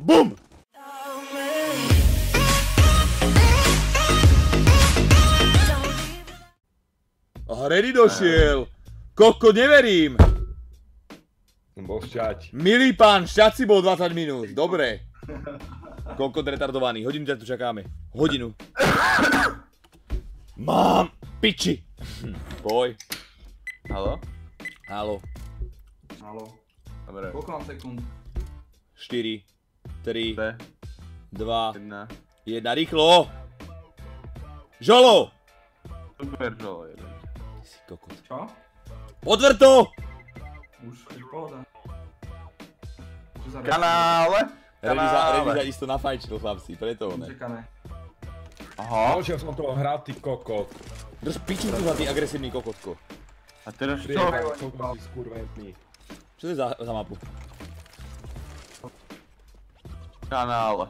BUM! A Ready došiel. Koko, neverím. Som bol šťať. Milý pán, šťať si bol 20 minút. Dobre. Koko retardovaný. Hodinu ťa tu čakáme. Hodinu. Mám piči. Boj. Haló? Haló. Haló. Dobre. Koľko mám sekúnd? 4, 3, 2, 1. 1. Rýchlo. Žolo. Super žolo jeden. Ty si kokot. Čo? Potvrd to. Už, je pohoda. Čo za Kanále! Reviza isto nafajčil chlapci, preto ne. Čekáme. Aha. Naučil som toho hrať, ty kokot. Drž piču tu za ty agresívny kokotko. A teraz čo? Priebal, kokot, ty skurventný. Čo to je za mapu? Kanále.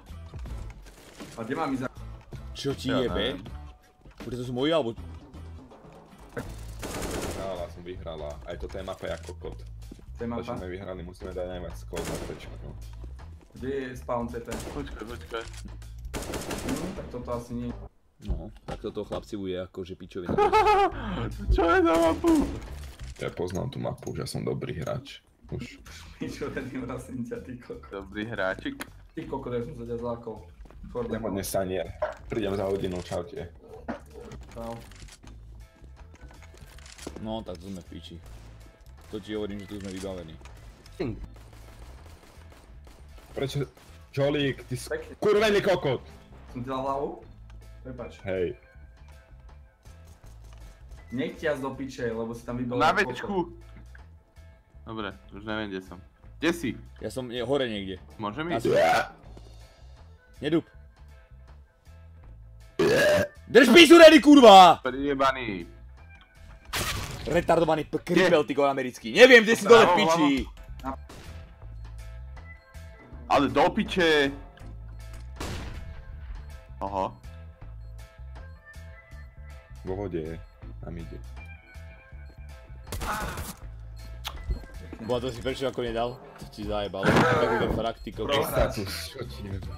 A kde mám ísť za... Čo ti Ja jebe? neviem. Bude to sú moji alebo... Vyhrala som vyhrala. Aj to je mapa jak kokot. To je To, čo mapa. sme vyhrali, musíme dať najviac skôr na pečku. Kde je spawn CT? Počkaj. Tak toto asi nie. No, tak toto chlapci bude akože pičovina. Čo je za mapu? Ja poznám tú mapu, že som dobrý hráč. Už. Čo vedím rasím ťa, ty koko. Dobrý hráčik. Ty koko, tak som sa ťa zlákol. Nemožne stanier. Prídem za hodinu, čaute. Čau. No, tak to sme v piči. To ti hovorím, že tu sme vybavení. Prečo? Čolík, ty Pekne. skurvený kokot! Som ti dal hlavu? Prepač. Hej. Nech ťa do piče, lebo si tam vybal... Na večku. Dobre, už neviem, kde som. Kde si? Ja som hore niekde. Môžem Ja ísť? som- Nedúb. Drž piču ready, kurva! Priebaný. Retardovaný kripel, ty americký. Neviem, kde si dole v piči. Ale do piče. Aha. Vo vode je. Tam ide. Boha, to si prečo ako nedal? To ti zajebalo. Taký ten frak, ty kokos. Status, čo ti jebe.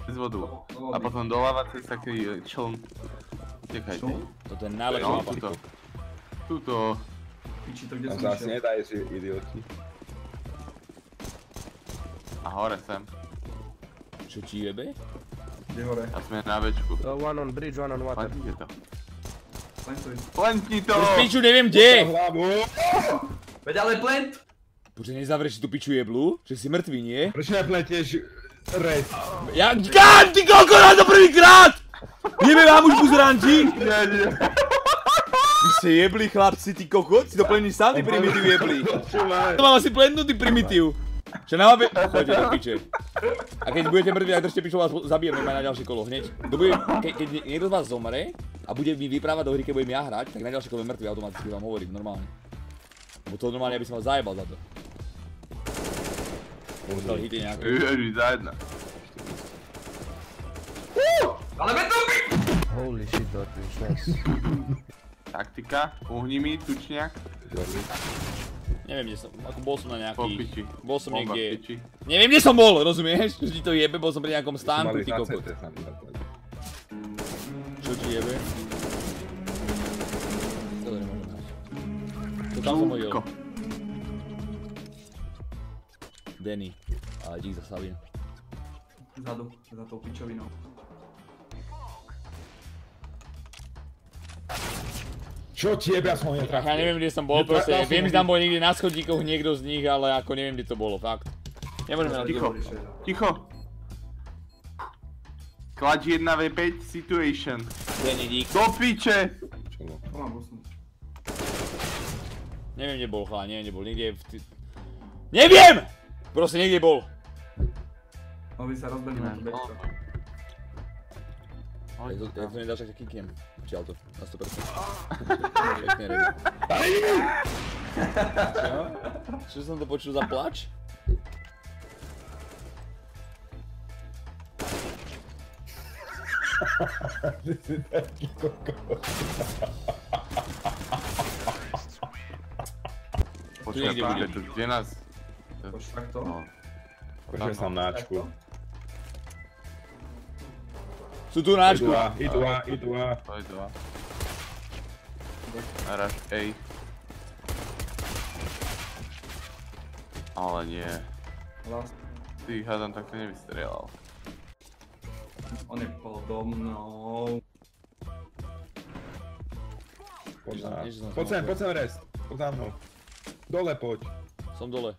Z vodu. A potom doľava cez taký čln. Utekajte. Toto je najlepšia No, mapa. tuto. Piči, to kde Tam som zase išiel? nedajú si idioti. A hore sem. Čo ti jebe? Kde hore? A sme na večku. One on bridge, one on water. Plantnite to. Plantuj. Plantni to! Drž piču, neviem kde. Hlavu! Veď ale plant! Počkaj, nezavrieš si tú piču jeblu? Že si mŕtvý, nie? Prečo nepletieš red? Ja kam, ty koko, na to prvýkrát! Jebe vám už buzranti? Nie. Vy ste jebli, chlapci, ty kokot? Si to pleníš sám, ty primitív jebli. To mám asi plennutý primitív. Čo na mape? Choďte do piče. A keď budete mŕtvi, tak držte piču, vás zabijem na ďalšie kolo hneď. Keď niekto z vás zomre a bude mi vyprávať do hry, keď budem ja hrať, tak na ďalšie kolo je mŕtvy automaticky, vám hovorím, normálne. Bo to normálne, aby som vás zajebal za to. Dostal hity nejaké. Ježiš, za jedna. Ale veď to by... Holy shit, Dortmund, nice. Taktika, uhni mi, tučniak. Neviem, kde som, ako bol som na Po nejakých... piči. Bol som Bomba v niekde... piči. Neviem, kde som bol, rozumieš? Že ti to jebe, bol som pri nejakom stánku, Mali ty na kokot. CT sa mi napadlo. Čo ti jebe? To nemôžem hrať. To tam som hodil. Čúko. Denny. Ale dík za Savino. Vzadu, za tou pičovinou. Čo ti jebe, ja som ho Ja netrafil. neviem, kde som bol, proste, viem, že tam bol niekde na schodíkoch niekto z nich, ale ako neviem, kde to bolo, fakt. Nemôžeme na Ticho. to. Ticho. Klač 1v5 situation. Denny, dík. Do piče! Čo bolo? To mám busnúť. Neviem, kde bol, chlá, neviem, kde bol, niekde v... Neviem! Proste niekde bol. No vy sa rozbehnú na to bečko. Ja to nedal, však sa kiknem. Čiaľ to, na 100%. Pekne ready. Čo? Čo som to počul za plač? Ty si taký kokot. Počkaj, niekde počkaj, bude. tu kde nás... Poď takto. No. Počujem sa na Ačku. Sú tu na Ačku. Idú A. To je 2. Rush A. Ale nie. Last. Ty hádam takto nevystrelal. On je podo mnou. Poď sem rest. Poď za mnou. Dole poď. Som dole.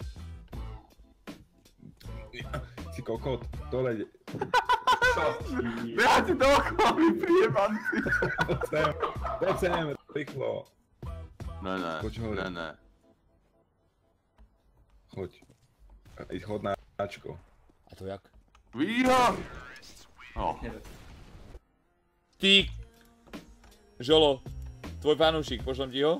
Si kokot. Dole. Behajte do okna, vy priebanci! Poď sem, rýchlo. Ne. Choď. Chod na Ačko. A to jak? Výho! No. Ty! Žolo, tvoj fanúšik, pošlem ti ho?